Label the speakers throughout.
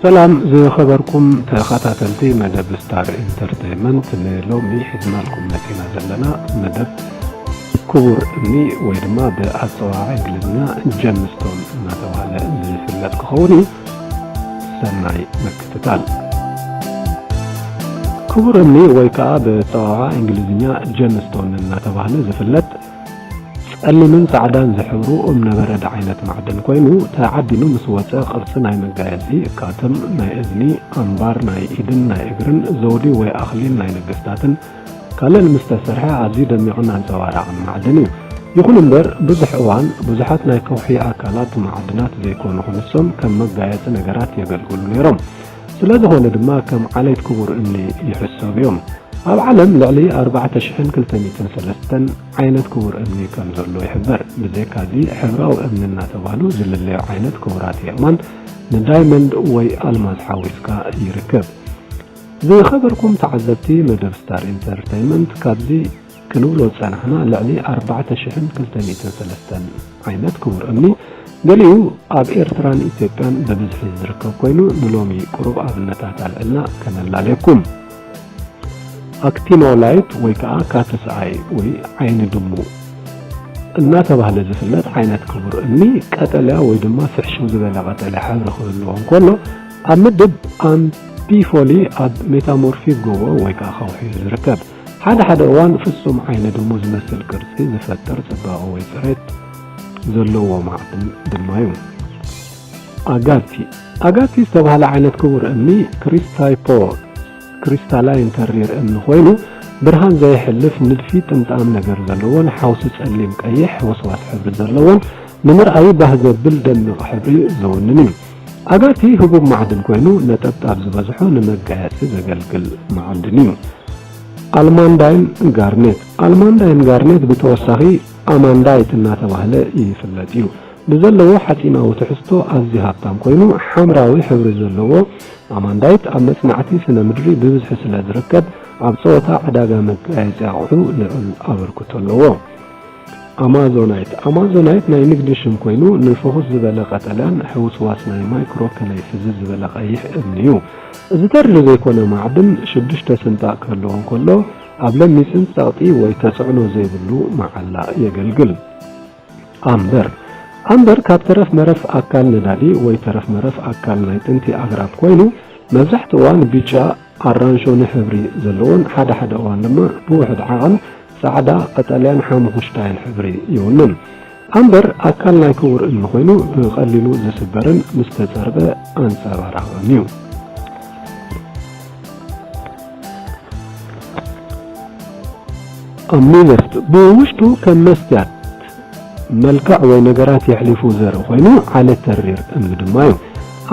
Speaker 1: سلام زي خبركم تخاتلتي مدب ستار انترتينمنت لومي حزنا لكم نتينا زلنا مدب كبر امني ويدما بأصواع انجلزنا جيمستون نتوالى زفلت كخوني سنعي مكتتال كبر امني ويكا بأصواع انجلزنا جيمستون نتوالى زفلت اللي من سعدان زحورو نبرد عينة معدن كوينو تعبينو مسوطة قرص ناي مقايزي كاتم ناي اذني انبار ناي ايدن ناي اقرن زودي وي اخلين ناي نقستاتن كالا المستسرحة عزيدا ميغن عن زوارع معدني يقول انبر بزح اوان بزحات ناي كوحي اكالات معدنات زي كونو خمسهم كم مقايز نقرات يقلقلو ليرم سلازه هو ندما كم عليت كبور اني يحسو بيوم ኣብ ዓለም ልዕሊ 4203 ዓይነት ክቡር እምኒ ከም ዘሎ ይሕበር ብዘይካ እዚ ሕብራዊ እምኒ እናተባህሉ ዝልለዩ ዓይነት ክቡራት የማን ንዳይመንድ ወይ ኣልማዝ ሓዊስካ ይርከብ ዝኸበርኩም ተዓዘብቲ መደብ ስታር ኢንተርቴይንመንት ካብዚ ክንብሎ ፀናሕና ልዕሊ 4203 ዓይነት ክቡር እምኒ ገሊኡ ኣብ ኤርትራን ኢትዮጵያን በብዝሒ ዝርከብ ኮይኑ ንሎሚ ቁሩብ ኣብነታት ኣልዕልና ከነላለየኩም አክቲኖላይት ወይ ከዓ ካተስአይ ወይ አይን ድሙ እና ተባህለ ዝፍለጥ ዓይነት ክቡር እምኒ ቀጠልያ ወይ ድማ ፍሕሹ ዝበለ ቀጠልያ ሕብሪ ክህልዎም ከሎ ኣብ ምድብ ኣምቢፎሊ ኣብ ሜታሞርፊክ ጎቦ ወይ ከዓ ከውሒ ዝርከብ ሓደ እዋን ፍጹም አይን ድሙ ዝመስል ቅርጺ ዝፈጥር ጽባቐ ወይ ጽሬት ዘለዎ ማዕድን ድማ እዩ ኣጋቲ ዝተባህለ ዓይነት ክቡር እምኒ ክሪስታላይን ተሪር እምኒ ኮይኑ ብርሃን ዘይሕልፍ ንድፊ ጥምጣም ነገር ዘለዎን ሓውሲ ጸሊም ቀይሕ ወስዋስ ሕብሪ ዘለዎን ንምርኣይ ባህ ዘብል ደሚቕ ሕብሪ ዘውንን እዩ ኣጋቲ ህቡብ ማዕድን ኮይኑ ነጠብጣብ ዝበዝሖ ንመጋየፂ ዘገልግል ማዕድን እዩ ኣልማንዳይን ጋርኔት ብተወሳኺ ኣማንዳይት እናተባህለ ይፍለጥ እዩ ብዘለዎ ሓፂናዊ ትሕዝቶ ኣዝዩ ሃብታም ኮይኑ ሓምራዊ ሕብሪ ዘለዎ ኣማንዳይት ኣብ መጽናዕቲ ስነ ምድሪ ብብዝሒ ስለ ዝርከብ ኣብ ጾታ ዕዳጋ መጋየፂ ኣቑሑ ልዑል ኣበርክቶ ኣለዎ ኣማዞናይት ናይ ንግዲ ሽም ኮይኑ ንፍኹስ ዝበለ ቀጠልያን ሕውስዋስ ናይ ማይክሮ ከለይ ፍዝዝ ዝበለ ቀይሕ እምኒ እዩ እዚ ተሪር ዘይኮነ ማዕድን 6 ስንጣቅ ክህልዎ እንከሎ ኣብ ለሚፅን ፀቕጢ ወይ ተፅዕኖ ዘይብሉ መዓላ የገልግል ኣምበር ካብ ተረፍ መረፍ ኣካል ነዳዲ ወይ ተረፍ መረፍ ኣካል ናይ ጥንቲ ኣግራብ ኮይኑ መብዛሕትኡ እዋን ቢጫ ኣራንሺ ሕብሪ ዘለዎን ሓደ እዋን ድማ ብውሕድ ዓቐን ጻዕዳ ቀጠልያን ሓሙኽሽታይን ሕብሪ ይውንን ኣምበር ኣካል ናይ ክቡር እምኒ ኮይኑ ብቐሊሉ ዝስበርን ምስ ተፀርበ ኣንፀባራቕን እዩ ኣሚዘስት ብውሽጡ ከም መስትያት መልክዕ ወይ ነገራት የሕሊፉ ዘርኢ ኮይኑ ዓለት ተሪር እምኒ ድማ እዩ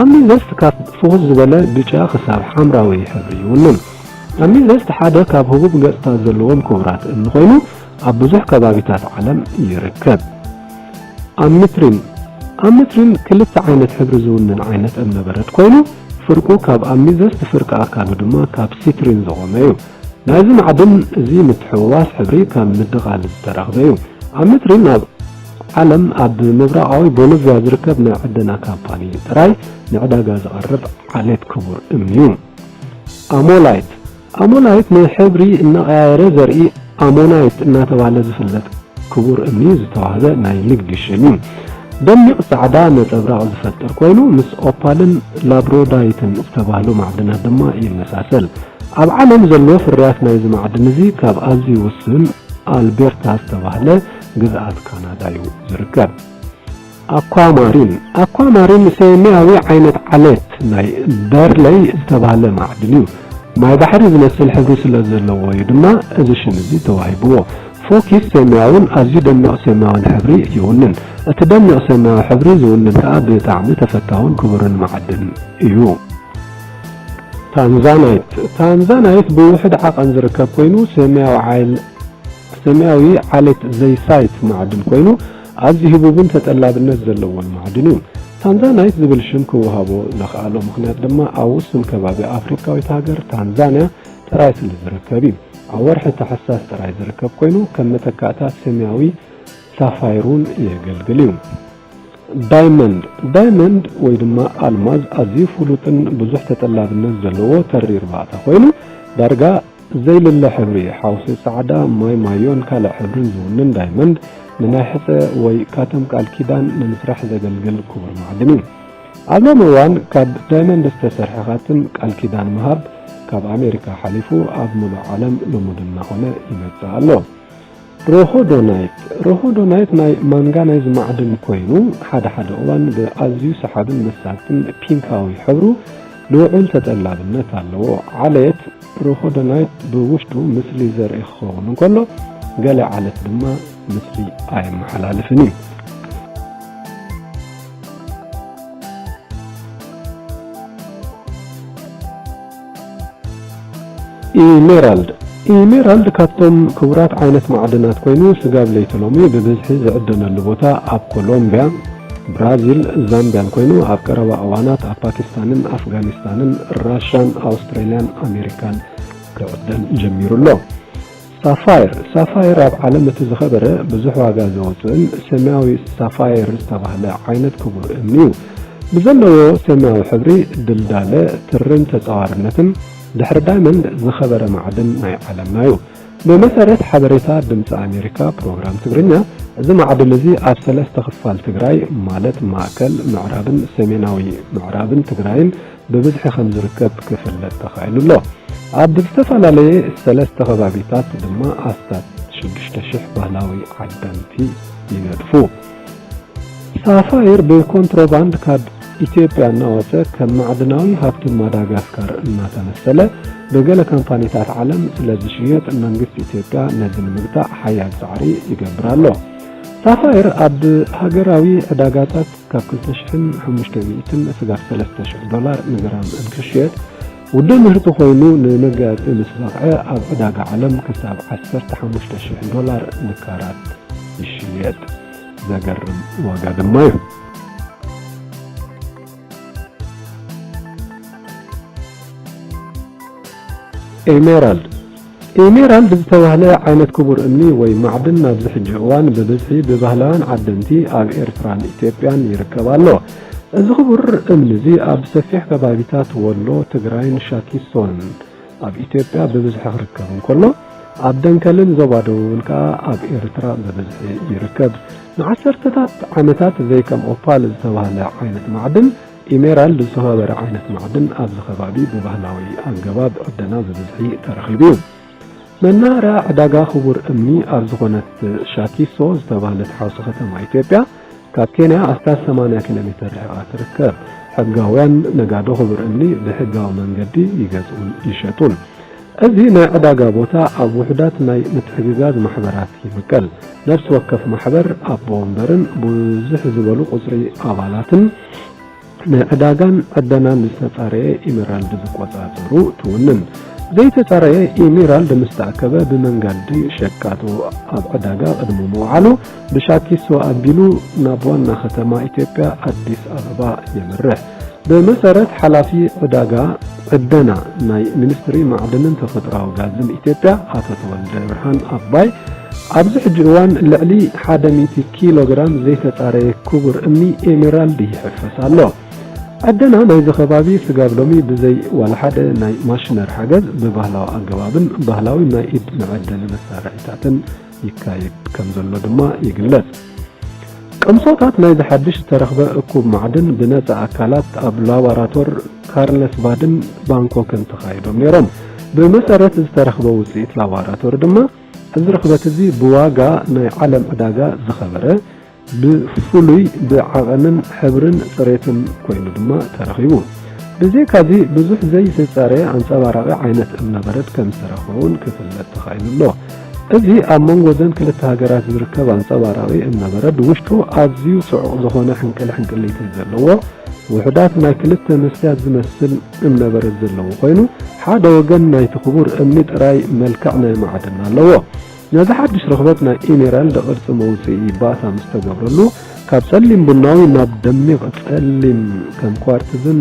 Speaker 1: ኣሚዘስት ካብ ፍኹስ ዝበለ ብጫ ክሳብ ሓምራዊ ሕብሪ ይውንን ኣሚዘስት ሓደ ካብ ህቡብ ገጽታ ዘለዎም ክቡራት እምኒ ኮይኑ ኣብ ብዙሕ ከባቢታት ዓለም ይርከብ ኣሚትሪን ክልተ ዓይነት ሕብሪ ዝውንን ዓይነት እምነበረድ ኮይኑ ፍርቁ ካብ ኣሚዘስት ፍርቂ ኣካሉ ድማ ካብ ሲትሪን ዝቖመ እዩ ናይዚ ማዕድን እዚ ምትሕውዋስ ሕብሪ ካብ ምድቓል ዝተረኽበ እዩ ኣሚትሪን ኣብ ዓለም ኣብ ምብራቃዊ ቦሊቪያ ዝርከብ ናይ ዕደና ካምፓኒ ጥራይ ንዕዳጋ ዝቐርብ ዓሌት ክቡር እምኒ እዩ ኣሞላይት ንሕብሪ እናቐያየረ ዘርኢ ኣሞናይት እናተባህለ ዝፍለጥ ክቡር እምኒ ዝተዋህበ ናይ ንግዲ ሽም እዩ ደሚቕ ጻዕዳ ነጸብራቕ ዝፈጥር ኮይኑ ምስ ኦፓልን ላብሮዳይትን ዝተባህሉ ማዕድናት ድማ ይመሳሰል ኣብ ዓለም ዘሎ ፍርያት ናይዚ ማዕድን እዚ ካብ ኣዝዩ ውስን ኣልቤርታ ዝተባህለ ግዝኣት ካናዳ እዩ ዝርከብ ኣኳማሪን ሰማያዊ ዓይነት ዓለት ናይ በርለይ ዝተባህለ ማዕድን እዩ ማይ ባሕሪ ዝመስል ሕብሪ ስለ ዘለዎ እዩ ድማ እዚ ሽም እዚ ተዋሂብዎ ፎኪስ ሰማያውን ኣዝዩ ደሚቕ ሰማያውን ሕብሪ ይውንን እቲ ደሚቕ ሰማያዊ ሕብሪ ዝውንን ከዓ ብጣዕሚ ተፈታውን ክቡርን ማዕድን እዩ ታንዛናይት ብውሕድ ዓቐን ዝርከብ ኮይኑ ሰማያዊ ዓለት ዘይሳይት ማዕድን ኮይኑ ኣዝዩ ህቡብን ተጠላብነት ዘለዎን ማዕድን እዩ ታንዛናይት ዝብል ሽም ክወሃቦ ዝኸኣሎ ምክንያት ድማ ኣብ ውስን ከባቢ ኣፍሪካዊት ሃገር ታንዛንያ ጥራይ ስለ ዝርከብ እዩ ኣብ ወርሒ ታሕሳስ ጥራይ ዝርከብ ኮይኑ ከም መተካእታት ሰማያዊ ሳፋይሩን የገልግል እዩ ዳይመንድ ወይ ድማ አልማዝ ኣዝዩ ፍሉጥን ብዙሕ ተጠላብነት ዘለዎ ተሪር ባእታ ኮይኑ ዳርጋ ዘይልለ ሕብሪ ሓውሲ ጻዕዳ ማዮን ካልእ ሕብርን ዝውንን ዳይመንድ ንናይ ሕፀ ወይ ካተም ቃል ኪዳን ንምስራሕ ዘገልግል ክቡር ማዕድን እዩ። ኣብ ሎሚ እዋን ካብ ዳይመንድ ዝተሰርሐ ካትም ቃል ኪዳን ምሃብ ካብ ኣሜሪካ ሓሊፉ ኣብ ሙሉእ ዓለም ልሙድ እናኾነ ይመጽእ ኣሎ። ሮሆዶናይት ናይ ማንጋናይዝ ማዕድን ኮይኑ ሓደ እዋን ብኣዝዩ ሰሓብን መሳጥን ፒንካዊ ሕብሩ ልዑል ተጠላብነት ኣለዎ። ዓለት ሮሆዶናይት ብውሽጡ ምስሊ ዘርኢ ክኸውን እንከሎ ገለ ዓለት ድማ ምስሊ ኣይመሓላለፍን እዩ። ኢሜራልድ ካብቶም ክቡራት ዓይነት ማዕድናት ኮይኑ ስጋብ ለይተሎሚ ብብዝሒ ዝዕደነሉ ቦታ ኣብ ኮሎምቢያ፣ ብራዚል፣ ዛምቢያን ኮይኑ ኣብ ቀረባ እዋናት ኣብ ፓኪስታንን ኣፍጋኒስታንን ራሻን ኣውስትራልያን ኣሜሪካን ክዕደን ጀሚሩሎ። ሳፋየር ኣብ ዓለም እቲ ዝኸበረ ብዙሕ ዋጋ ዘውፅእን ሰማያዊ ሳፋየር ዝተባህለ ዓይነት ክቡር እምኒ እዩ። ብዘለዎ ሰማያዊ ሕብሪ ድልዳለ ትርን ተጻዋርነትን ድሕሪ ዳይመንድ ዝኸበረ ማዕድን ናይ ዓለምና እዩ። ብመሰረት ሓበሬታ ድምፂ ኣሜሪካ ፕሮግራም ትግርኛ እዚ ማዕድን እዚ ኣብ 3 ክፋል ትግራይ ማለት ማእከል ምዕራብን ሰሜናዊ ምዕራብን ትግራይን ብብዝሒ ከም ዝርከብ ክፍለጥ ተኻኢሉሎ። ኣብ ዝተፈላለየ 3 ከባቢታት ድማ ኣስታት 6000 ባህላዊ ዓደንቲ ይነጥፉ። ሳፋየር ብኮንትሮባንድ ካብ ኢትዮጵያ እናወፀ ከም ማዕድናዊ ሃብቲ ማዳጋስካር እናተመሰለ በገለ ካምፓኒታት ዓለም ስለዝሽየጥ መንግስቲ ኢትዮጵያ ነዚ ንምግታእ ሓያል ጻዕሪ ይገብር ኣሎ። ሳፋየር ኣብ ሃገራዊ ዕዳጋታት ካብ 2500 እስካብ $3000 ንግራም እንትሽየጥ ውድ ምህርቲ ኮይኑ ንመጋየፂ ምስ በቕዐ ኣብ ዕዳጋ ዓለም ክሳብ $15000 ንካራት ይሽየጥ። ዘገርም ዋጋ ድማ እዩ። ኤሜራልድ ዝተባህለ ዓይነት ክቡር እምኒ ወይ ማዕድን ናብዚ ሕጂ እዋን ብብዝሒ ብባህላውያን ዓደንቲ ኣብ ኤርትራን ኢትዮጵያን ይርከብ ኣሎ። እዚ ክቡር እምኒ እዚ ኣብ ሰፊሕ ከባቢታት ወሎ፣ ትግራይን ሻኪሶን ኣብ ኢትዮጵያ ብብዝሒ ክርከብ እንከሎ ኣብ ደንከልን ዞባ ደቡብን ከዓ ኣብ ኤርትራ ብብዝሒ ይርከብ። ንዓሰርተታት ዓመታት ዘይከም ኦፓል ዝተባህለ ዓይነት ማዕድን ኢሜራልድ ዝኸበረ ዓይነት ማዕድን ኣብዚ ከባቢ ብባህላዊ ኣገባብ ዕደና ብብዝሒ ተረኺቡ እዩ። መናኸርያ ዕዳጋ ክቡር እምኒ ኣብ ዝኾነት ሻኪሶ ዝተባህለት ሓውሲ ከተማ ኢትዮጵያ ካብ ኬንያ ኣስታት 80 ኪሎ ሜትር ርሕቃ ትርከብ። ሕጋውያን ነጋዶ ክቡር እምኒ ብሕጋዊ መንገዲ ይገዝኡን ይሸጡን። እዚ ናይ ዕዳጋ ቦታ ኣብ ውሕዳት ናይ ምትሕግጋዝ ማሕበራት ይምቀል። ነፍሲ ወከፍ ማሕበር ኣቦ ወንበርን ብዙሕ ዝበሉ ቁፅሪ ኣባላትን ንዕዳጋን ዕደናን ዝተጻረየ ኢሜራልድ ዝቆጻጸሩ ትውንን። ዘይተጻረየ ኢሜራልድ ምስ ተኣከበ ብመንገዲ ሸቃጡ ኣብ ዕዳጋ ቅድሚ ምውዓሉ ብሻኪሶ ኣቢሉ ናብ ዋና ከተማ ኢትዮጵያ ኣዲስ ኣበባ የምርሕ። ብመሰረት ሓላፊ ዕዳጋ ዕደና ናይ ሚኒስትሪ ማዕድንን ተፈጥሮኣዊ ጋዝን ኢትዮጵያ ኣቶ ተወልደ ብርሃን ኣባይ ኣብዚ ሕጂ እዋን ልዕሊ 100 ኪሎ ግራም ዘይተጻረየ ክቡር እምኒ ኤሜራልድ ይሕፈስ ኣሎ። ዕደና ናይዚ ከባቢ ስጋብ ሎሚ ብዘይ ዋላ ሓደ ናይ ማሽነሪ ሓገዝ ብባህላዊ ኣገባብን ባህላዊ ናይ ኢድ መዐደሊ መሳርሒታትን ይካየድ ከም ዘሎ ድማ ይግለጽ። ቅምሶታት ናይ ዝሓድሽ ዝተረኽበ እኩብ ማዕድን ብነፃ ኣካላት ኣብ ላቦራቶር ካርለስባድን ባንኮክን ተኻይዶም ነይሮም። ብመሰረት ዝተረኽበ ውፅኢት ላቦራቶሪ ድማ እዚ ርኽበት እዚ ብዋጋ ናይ ዓለም ዕዳጋ ዝኸበረ ብፍሉይ ብዓቐንን ሕብርን ፅሬትን ኮይኑ ድማ ተረኺቡ። ብዘይካዚ ብዙሕ ዘይተጻረየ ኣንፀባራቒ ዓይነት እምነበረድ ከም ዝተረኽበውን ክፍለጥ ተኻኢሉሎ። እዚ ኣብ መንጎ ዘን ክልተ ሃገራት ዝርከብ ኣንፀባራቒ እምነበረድ ውሽጡ ኣዝዩ ጽዑቕ ዝኾነ ሕንቅልሕንቅሊት ዘለዎ ውሕዳት ናይ ክልተ መስትያት ዝመስል እምነበረድ ዘለዎ ኮይኑ ሓደ ወገን ናይቲ ክቡር እምኒ ጥራይ መልክዕ ናይ ማዕድን ኣለዎ። ነዚ ሓድሽ ርኽበት ናይ ኢሜራልድ ቅርፂ መውፅኢ ባእታ ምስ ተገብረሉ ካብ ጸሊም ቡናዊ ናብ ደሚቕ ጸሊም ከም ኳርትዝን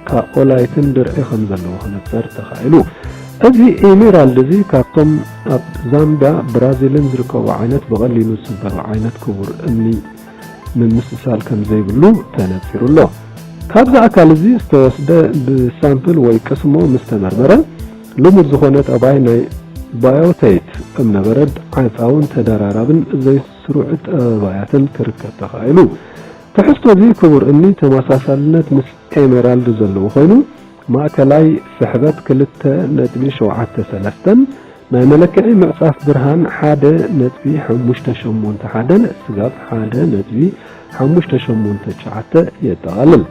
Speaker 1: ካኦላይትን ድርዒ ከም ዘለዎ ክነጽር ተኻኢሉ። እዚ ኢሜራልድ እዚ ካብቶም ኣብ ዛምቢያ ብራዚልን ዝርከቡ ዓይነት ብቐሊሉ ዝስበሩ ዓይነት ክቡር እምኒ ምምስሳል ከም ዘይብሉ ተነፂሩሎ ካብዛ ኣካል እዚ ዝተወስደ ብሳምፕል ወይ ቅስሞ ምስተመርመረ ልሙድ ዝኾነ ጠባይ ናይ ባዮቴት እምነበረድ ዓፃውን ተደራራብን ዘይስሩዕ ጠባያትን ክርከብ ተኻኢሉ ትሕዝቶ እዚ ክቡር እምኒ ተመሳሳልነት ምስ ኤሜራልድ ዘለዎ ኮይኑ ማእከላይ ስሕበት 2.73 ናይ መለክዒ ምዕጻፍ ብርሃን 1.581 ስጋብ 1.589 የጠቓልል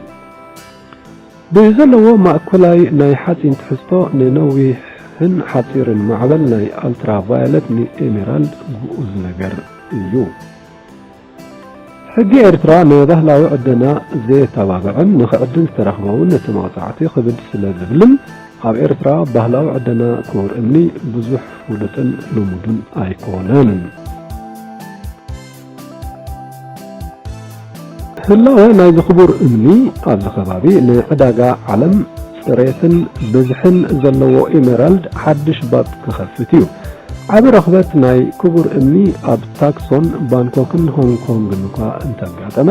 Speaker 1: ብዘለዎ ማእከላይ ናይ ሓፂን ትሕዝቶ ንነዊሕን ሓፂርን ማዕበል ናይ ኣልትራቫዮሌት ንኤሜራልድ ግኡዝ ነገር እዩ ሕጊ ኤርትራ ንባህላዊ ዕደና ዘየተባብዕን ንኽዕድን ዝተረኽበውን ነቲ መቕፃዕቲ ክብድ ስለ ዝብልን ኣብ ኤርትራ ባህላዊ ዕደና ክቡር እምኒ ብዙሕ ፍሉጥን ልሙድን ኣይኮነን ህላወ ናይ ዝኽቡር እምኒ ኣብዚ ከባቢ ንዕዳጋ ዓለም ፅሬትን ብዝሕን ዘለዎ ኤሜራልድ ሓድሽ ባጥ ክኸፍት እዩ ዓብ ረኽበት ናይ ክቡር እምኒ ኣብ ታክሶን ባንኮክን ሆንኮንግን እኳ እንተጋጠመ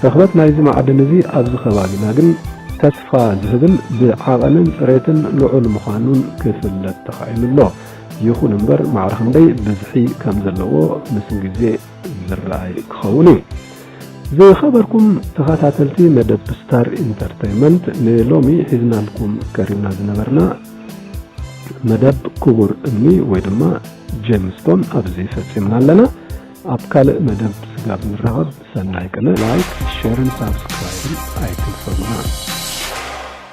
Speaker 1: ረኽበት ናይዚ ማዕድን እዚ ኣብዚ ከባቢና ግን ተስፋ ዝህብል ብዓቐንን ፅሬትን ልዑል ምዃኑን ክፍለጥ ተኻኢሉሎ ይኹን እምበር ማዕረ ክንደይ ብዝሒ ከም ዘለዎ ምስ ግዜ ዝረኣይ ክኸውን እዩ ዝኸበርኩም ተኸታተልቲ መደብ ስታር ኢንተርቴይንመንት ንሎሚ ሒዝናልኩም ቀሪብና ዝነበርና መደብ ክቡር እምኒ ወይ ድማ ጄምስቶን ኣብዚ ፈፂምና ኣለና ኣብ ካልእ መደብ ስጋብ ንረኸብ ሰናይ ቅነ ላይክ ሼርን ሳብስክራይብን ኣይትንሰኡና